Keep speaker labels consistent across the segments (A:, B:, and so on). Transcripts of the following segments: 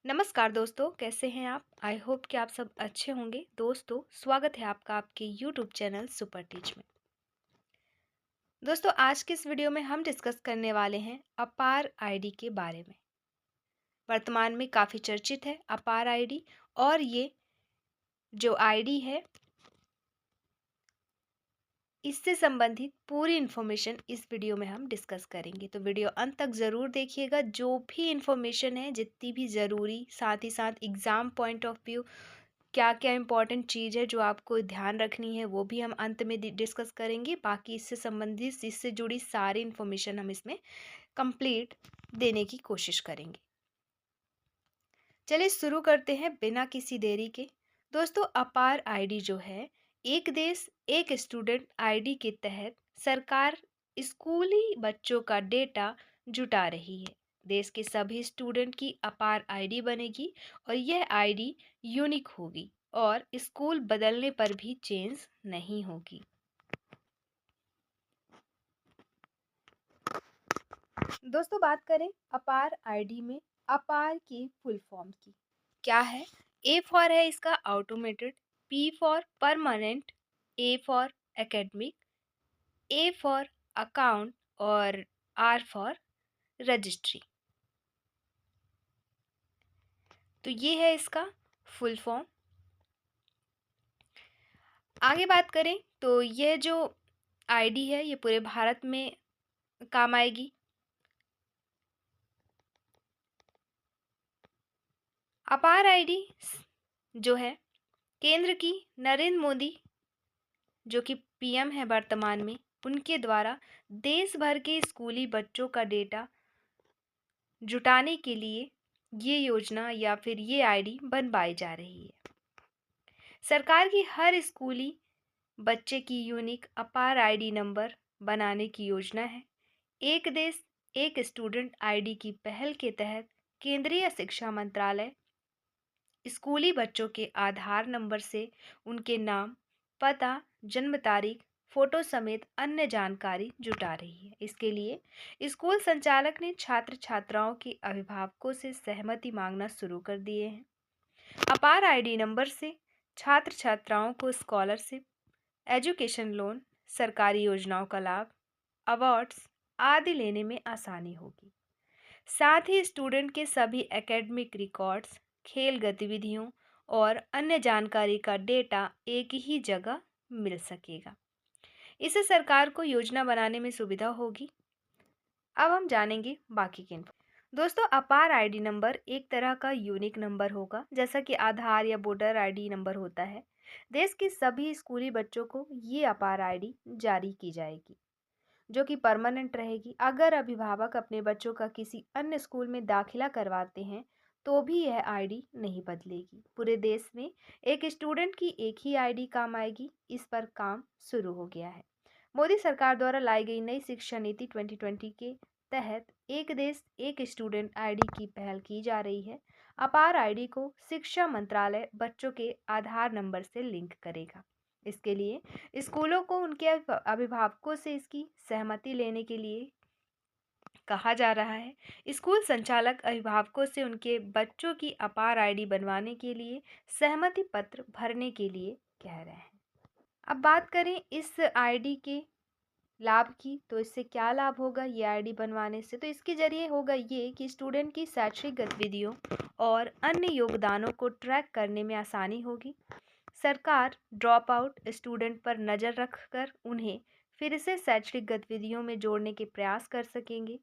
A: नमस्कार दोस्तों, कैसे हैं आप? आई होप कि आप सब अच्छे होंगे। दोस्तों, स्वागत है आपका आपके यूट्यूब चैनल सुपर टीच में। दोस्तों, आज के इस वीडियो में हम डिस्कस करने वाले हैं अपार आईडी के बारे में। वर्तमान में काफ़ी चर्चित है अपार आईडी, और ये जो आईडी है इससे संबंधित पूरी इन्फॉर्मेशन इस वीडियो में हम डिस्कस करेंगे। तो वीडियो अंत तक ज़रूर देखिएगा। जो भी इन्फॉर्मेशन है, जितनी भी ज़रूरी, साथ ही साथ एग्ज़ाम पॉइंट ऑफ व्यू क्या क्या इंपॉर्टेंट चीज़ है जो आपको ध्यान रखनी है, वो भी हम अंत में डिस्कस करेंगे। बाकी इससे संबंधित, इससे जुड़ी सारी इन्फॉर्मेशन हम इसमें कंप्लीट देने की कोशिश करेंगे। चलिए शुरू करते हैं बिना किसी देरी के। दोस्तों, अपार आईडी जो है, एक देश एक स्टूडेंट आईडी के तहत सरकार स्कूली बच्चों का डेटा जुटा रही है। देश के सभी स्टूडेंट की अपार आईडी बनेगी और यह आईडी यूनिक होगी और स्कूल बदलने पर भी चेंज नहीं होगी। दोस्तों, बात करें अपार आईडी में अपार की फुल फॉर्म की, क्या है? ए फॉर है इसका automated, P for permanent, A for academic, A for account और आर फॉर रजिस्ट्री। तो ये है इसका फुल फॉर्म। आगे बात करें तो यह जो आईडी है ये पूरे भारत में काम आएगी। अपार आईडी जो है केंद्र की नरेंद्र मोदी, जो कि पीएम है वर्तमान में, उनके द्वारा देश भर के स्कूली बच्चों का डेटा जुटाने के लिए ये योजना या फिर ये आईडी बनवाई जा रही है। सरकार की हर स्कूली बच्चे की यूनिक अपार आईडी नंबर बनाने की योजना है। एक देश एक स्टूडेंट आईडी की पहल के तहत केंद्रीय शिक्षा मंत्रालय स्कूली बच्चों के आधार नंबर से उनके नाम, पता, जन्म तारीख, फोटो समेत अन्य जानकारी जुटा रही है। इसके लिए स्कूल संचालक ने छात्र छात्राओं के अभिभावकों से सहमति मांगना शुरू कर दिए हैं। अपार आईडी नंबर से छात्र छात्राओं को स्कॉलरशिप, एजुकेशन लोन, सरकारी योजनाओं का लाभ, अवार्ड्स आदि लेने में आसानी होगी। साथ ही स्टूडेंट के सभी एकेडमिक रिकॉर्ड्स, खेल गतिविधियों और अन्य जानकारी का डेटा एक ही जगह मिल सकेगा। इससे सरकार को योजना बनाने में सुविधा होगी। अब हम जानेंगे बाकी के इन्फो। दोस्तों, अपार आईडी नंबर एक तरह का यूनिक नंबर होगा, जैसा कि आधार या वोटर आईडी नंबर होता है। देश के सभी स्कूली बच्चों को ये अपार आईडी जारी की जाएगी, जो कि परमानेंट रहेगी। अगर अभिभावक अपने बच्चों का किसी अन्य स्कूल में दाखिला करवाते हैं तो भी यह आईडी नहीं बदलेगी। पूरे देश में एक स्टूडेंट की एक ही आईडी काम आएगी। इस पर काम शुरू हो गया है। मोदी सरकार द्वारा लाई गई नई शिक्षा नीति 2020 के तहत एक देश एक स्टूडेंट आईडी की पहल की जा रही है। अपार आईडी को शिक्षा मंत्रालय बच्चों के आधार नंबर से लिंक करेगा। इसके लिए स्कूलों को उनके अभिभावकों से इसकी सहमति लेने के लिए कहा जा रहा है। स्कूल संचालक अभिभावकों से उनके बच्चों की अपार आईडी बनवाने के लिए सहमति पत्र भरने के लिए कह रहे हैं। अब बात करें इस आईडी के लाभ की, तो इससे क्या लाभ होगा ये आईडी बनवाने से? तो इसके जरिए होगा ये कि स्टूडेंट की शैक्षिक गतिविधियों और अन्य योगदानों को ट्रैक करने में आसानी होगी। सरकार ड्रॉप आउट स्टूडेंट पर नज़र रखकर उन्हें फिर से शैक्षिक गतिविधियों में जोड़ने के प्रयास कर सकेंगे।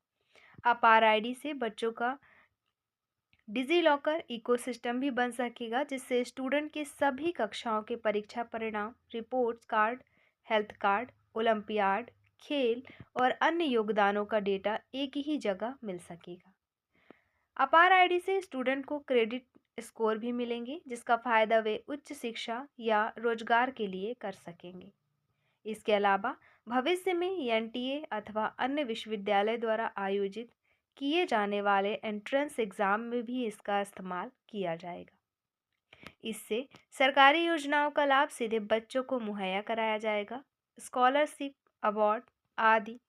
A: अपार आईडी से बच्चों का डिजी लॉकर इकोसिस्टम भी बन सकेगा, जिससे स्टूडेंट के सभी कक्षाओं के परीक्षा परिणाम, reports card, health card, olympiad, खेल और अन्य योगदानों का डेटा एक ही जगह मिल सकेगा। अपार आईडी से स्टूडेंट को क्रेडिट स्कोर भी मिलेंगे, जिसका फायदा वे उच्च शिक्षा या रोजगार के लिए कर सकेंगे। इसके अलावा भविष्य में एनटीए अथवा अन्य विश्वविद्यालय द्वारा आयोजित किए जाने वाले एंट्रेंस एग्जाम में भी इसका इस्तेमाल किया जाएगा। इससे सरकारी योजनाओं का लाभ सीधे बच्चों को मुहैया कराया जाएगा। स्कॉलरशिप, अवार्ड आदि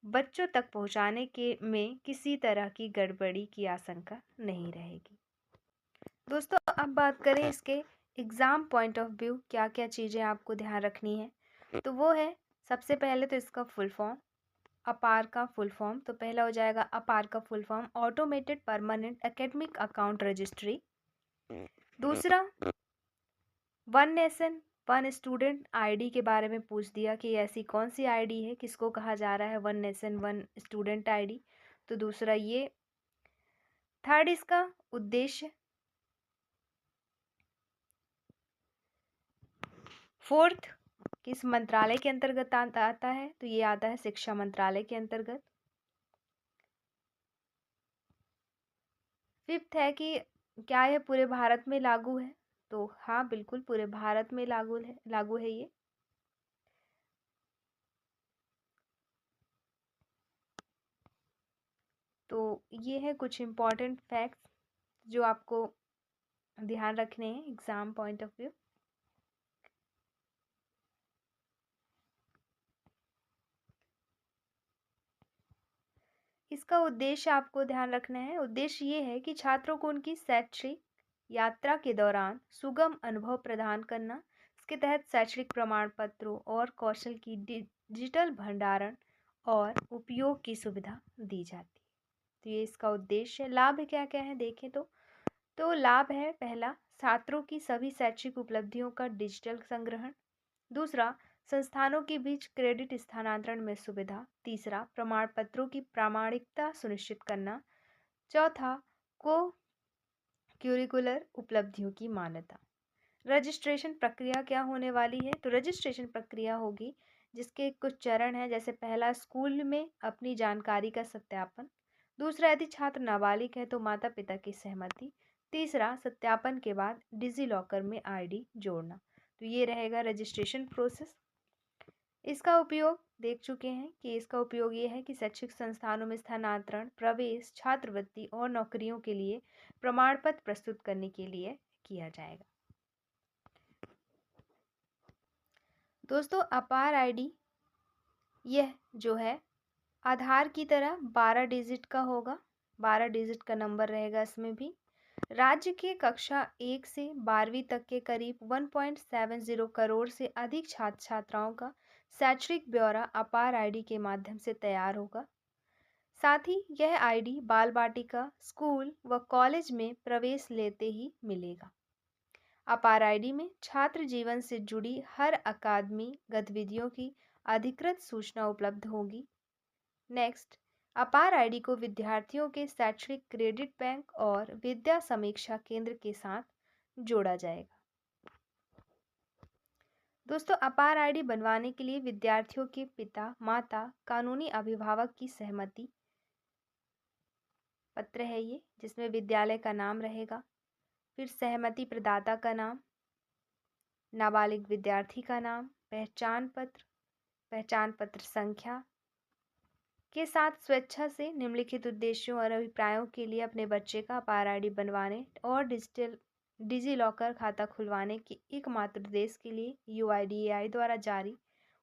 A: बच्चों तक पहुंचाने के में किसी तरह की गड़बड़ी की आशंका नहीं रहेगी। दोस्तों अब बात करें इसके एग्ज़ाम पॉइंट ऑफ व्यू क्या क्या चीज़ें आपको ध्यान रखनी है, तो वो है सबसे पहले तो इसका फुल फॉर्म। अपार का फुल फॉर्म तो पहला हो जाएगा अपार का full form automated permanent academic account registry. दूसरा one nation one student ID के बारे में पूछ दिया कि ऐसी कौन सी आईडी है, किसको कहा जा रहा है one nation one student ID, तो दूसरा ये। थर्ड इसका उद्देश्य। फोर्थ किस मंत्रालय के अंतर्गत आता है, तो ये आता है शिक्षा मंत्रालय के अंतर्गत। फिफ्थ है कि क्या यह पूरे भारत में लागू है, तो हाँ बिल्कुल पूरे भारत में लागू है ये। तो ये है कुछ इम्पॉर्टेंट फैक्ट्स जो आपको ध्यान रखने हैं एग्जाम पॉइंट ऑफ व्यू। इसका उद्देश्य आपको ध्यान रखना है, उद्देश्य ये है कि छात्रों को उनकी शैक्षिक यात्रा के दौरान सुगम अनुभव प्रदान करना। इसके तहत शैक्षणिक प्रमाण पत्रों और कौशल की डिजिटल भंडारण और उपयोग की सुविधा दी जाती है। तो ये इसका उद्देश्य है। लाभ क्या क्या है देखें तो लाभ है पहला छात्रों की सभी शैक्षिक उपलब्धियों का डिजिटल संग्रहण। दूसरा संस्थानों के बीच क्रेडिट स्थानांतरण में सुविधा। तीसरा प्रमाण पत्रों की प्रामाणिकता सुनिश्चित करना। चौथा को क्यूरिकुलर उपलब्धियों की मान्यता। रजिस्ट्रेशन प्रक्रिया क्या होने वाली है, तो रजिस्ट्रेशन प्रक्रिया होगी जिसके कुछ चरण हैं, जैसे पहला स्कूल में अपनी जानकारी का सत्यापन। दूसरा यदि छात्र नाबालिग है तो माता पिता की सहमति। तीसरा सत्यापन के बाद डिजी लॉकर में आईडी जोड़ना। तो ये रहेगा रजिस्ट्रेशन प्रोसेस। इसका उपयोग देख चुके हैं कि इसका उपयोग ये है कि शैक्षिक संस्थानों में स्थानांतरण, प्रवेश, छात्रवृत्ति और नौकरियों के लिए प्रमाण पत्र प्रस्तुत करने के लिए किया जाएगा। दोस्तों अपार आईडी यह जो है आधार की तरह 12 डिजिट का होगा, 12 डिजिट का नंबर रहेगा इसमें भी। राज्य के कक्षा 1 से 12वीं तक के करीब 1.70 करोड़ से अधिक छात्र छात्राओं का शैक्षणिक ब्यौरा अपार आईडी के माध्यम से तैयार होगा। साथ ही यह आईडी बाल बाटिका, स्कूल व कॉलेज में प्रवेश लेते ही मिलेगा। अपार आईडी में छात्र जीवन से जुड़ी हर अकादमी गतिविधियों की अधिकृत सूचना उपलब्ध होगी। नेक्स्ट अपार आईडी को विद्यार्थियों के शैक्षणिक क्रेडिट बैंक और विद्या समीक्षा केंद्र के साथ जोड़ा जाएगा। दोस्तों अपार आईडी बनवाने के लिए विद्यार्थियों के पिता माता कानूनी अभिभावक की सहमति पत्र है ये, जिसमें विद्यालय का नाम रहेगा, फिर सहमति प्रदाता का नाम, नाबालिग विद्यार्थी का नाम, पहचान पत्र संख्या के साथ स्वेच्छा से निम्नलिखित उद्देश्यों और अभिप्रायों के लिए अपने बच्चे का अपार आईडी बनवाने और डिजी लॉकर खाता खुलवाने के एकमात्र देश के लिए UIDAI द्वारा जारी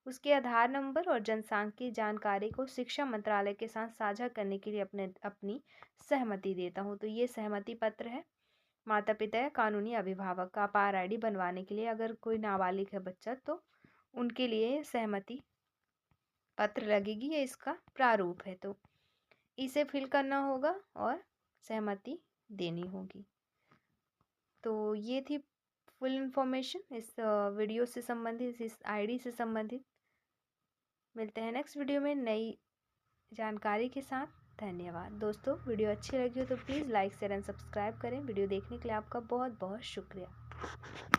A: उसके आधार नंबर और जनसांख्यिकीय जानकारी को शिक्षा मंत्रालय के साथ साझा करने के लिए अपनी सहमति देता हूँ। तो ये सहमति पत्र है माता पिता या कानूनी अभिभावक का अपार आईडी बनवाने के लिए। अगर कोई नाबालिग है बच्चा तो उनके लिए सहमति पत्र लगेगी, ये इसका प्रारूप है, तो इसे फिल करना होगा और सहमति देनी होगी। तो ये थी फुल इन्फॉर्मेशन इस वीडियो से संबंधित, इस आईडी से संबंधित। मिलते हैं नेक्स्ट वीडियो में नई जानकारी के साथ। धन्यवाद दोस्तों, वीडियो अच्छी लगी हो तो please like share and subscribe करें। वीडियो देखने के लिए आपका बहुत बहुत शुक्रिया।